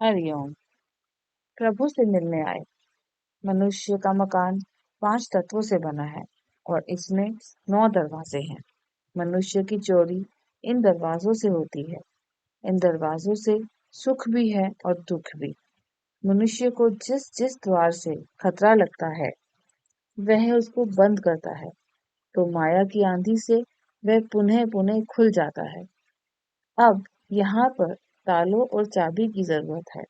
हरिओम। प्रभु से मिलने आए। मनुष्य का मकान 5 तत्वों से बना है और इसमें 9 दरवाजे हैं। मनुष्य की चोरी इन दरवाजों से होती है। इन दरवाजों से सुख भी है और दुख भी। मनुष्य को जिस जिस द्वार से खतरा लगता है वह उसको बंद करता है, तो माया की आंधी से वह पुनः पुनः खुल जाता है। अब यहाँ पर तालों और चाबी की जरूरत है।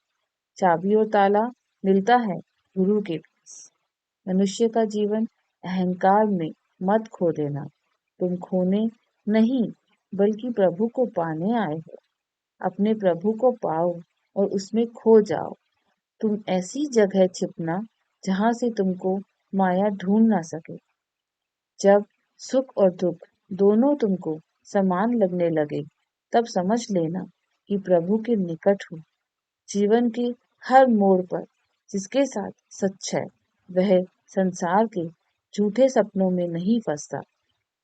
चाबी और ताला मिलता है गुरु के पास। मनुष्य का जीवन अहंकार में मत खो देना। तुम खोने नहीं बल्कि प्रभु को पाने आए हो। अपने प्रभु को पाओ और उसमें खो जाओ। तुम ऐसी जगह छिपना जहां से तुमको माया ढूंढ ना सके। जब सुख और दुख दोनों तुमको समान लगने लगे, तब समझ लेना कि प्रभु के निकट हो। जीवन के हर मोड़ पर जिसके साथ सच है वह संसार के झूठे सपनों में नहीं फंसता।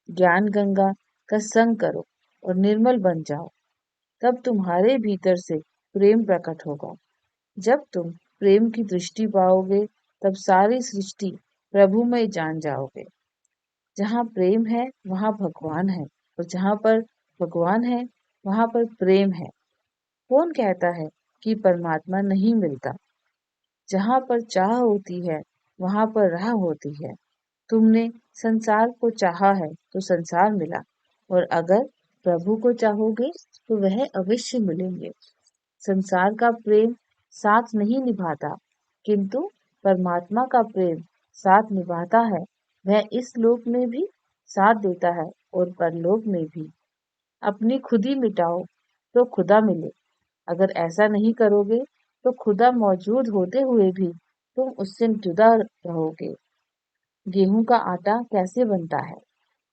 ज्ञान गंगा का संग करो और निर्मल बन जाओ। तब तुम्हारे भीतर से प्रेम प्रकट होगा। जब तुम प्रेम की दृष्टि पाओगे तब सारी सृष्टि प्रभुमय जान जाओगे। जहाँ प्रेम है वहाँ भगवान है, और जहाँ पर भगवान है वहाँ पर प्रेम है। कौन कहता है कि परमात्मा नहीं मिलता? जहाँ पर चाह होती है वहां पर राह होती है। तुमने संसार को चाहा है तो संसार मिला, और अगर प्रभु को चाहोगे तो वह अवश्य मिलेंगे। संसार का प्रेम साथ नहीं निभाता, किंतु परमात्मा का प्रेम साथ निभाता है। वह इस लोक में भी साथ देता है और परलोक में भी। अपनी खुदी मिटाओ तो खुदा मिले। अगर ऐसा नहीं करोगे तो खुदा मौजूद होते हुए भी तुम उससे जुदा रहोगे। गेहूं का आटा कैसे बनता है?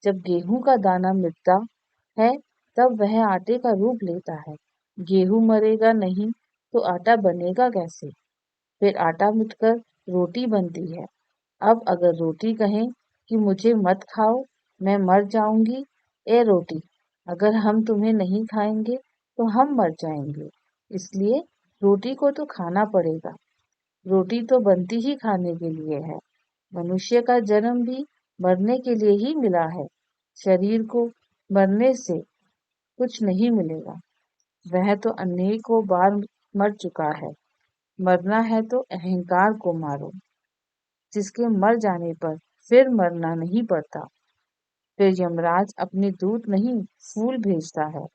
जब गेहूं का दाना मिटता है तब वह आटे का रूप लेता है। गेहूं मरेगा नहीं तो आटा बनेगा कैसे? फिर आटा मिटकर रोटी बनती है। अब अगर रोटी कहें कि मुझे मत खाओ, मैं मर जाऊंगी, ए रोटी, अगर हम तुम्हें नहीं खाएंगे तो हम मर जाएंगे। इसलिए रोटी को तो खाना पड़ेगा। रोटी तो बनती ही खाने के लिए है। मनुष्य का जन्म भी मरने के लिए ही मिला है। शरीर को मरने से कुछ नहीं मिलेगा। वह तो अनेकों बार मर चुका है। मरना है तो अहंकार को मारो, जिसके मर जाने पर फिर मरना नहीं पड़ता। फिर यमराज अपने दूत नहीं फूल भेजता है।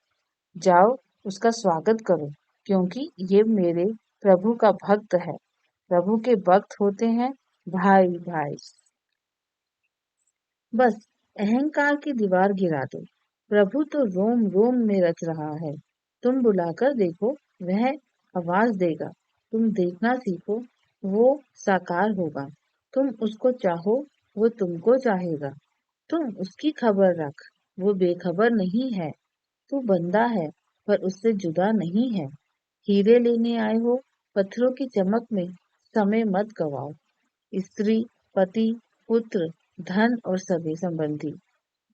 जाओ उसका स्वागत करो, क्योंकि ये मेरे प्रभु का भक्त है। प्रभु के भक्त होते हैं भाई भाई। बस अहंकार की दीवार गिरा दो। प्रभु तो रोम रोम में रच रहा है। तुम बुलाकर देखो, वह आवाज देगा। तुम देखना सीखो, वो साकार होगा। तुम उसको चाहो, वो तुमको चाहेगा। तुम उसकी खबर रख, वो बेखबर नहीं है। तू बंदा है पर उससे जुदा नहीं है। हीरे लेने आए हो, पत्थरों की चमक में समय मत गवाओ। स्त्री, पति, पुत्र, धन और सगे संबंधी,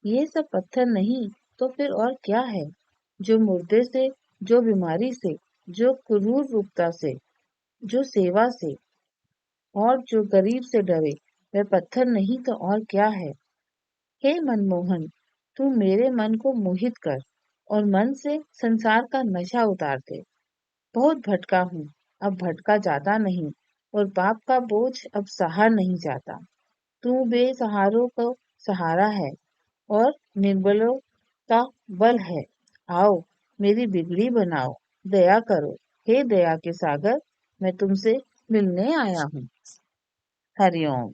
ये सब पत्थर नहीं तो फिर और क्या है? जो मुर्दे से, जो बीमारी से, जो क्रूर रूपता से, जो सेवा से और जो गरीब से डरे, वह पत्थर नहीं तो और क्या है? हे मनमोहन, तू मेरे मन को मोहित कर और मन से संसार का नशा उतार दे। बहुत भटका हूँ, अब भटका जाता नहीं, और पाप का बोझ अब सहा नहीं जाता। तू बेसहारों को सहारा है और निर्बलों का बल है। आओ मेरी बिगड़ी बनाओ, दया करो। हे दया के सागर, मैं तुमसे मिलने आया हूँ। हरिओम।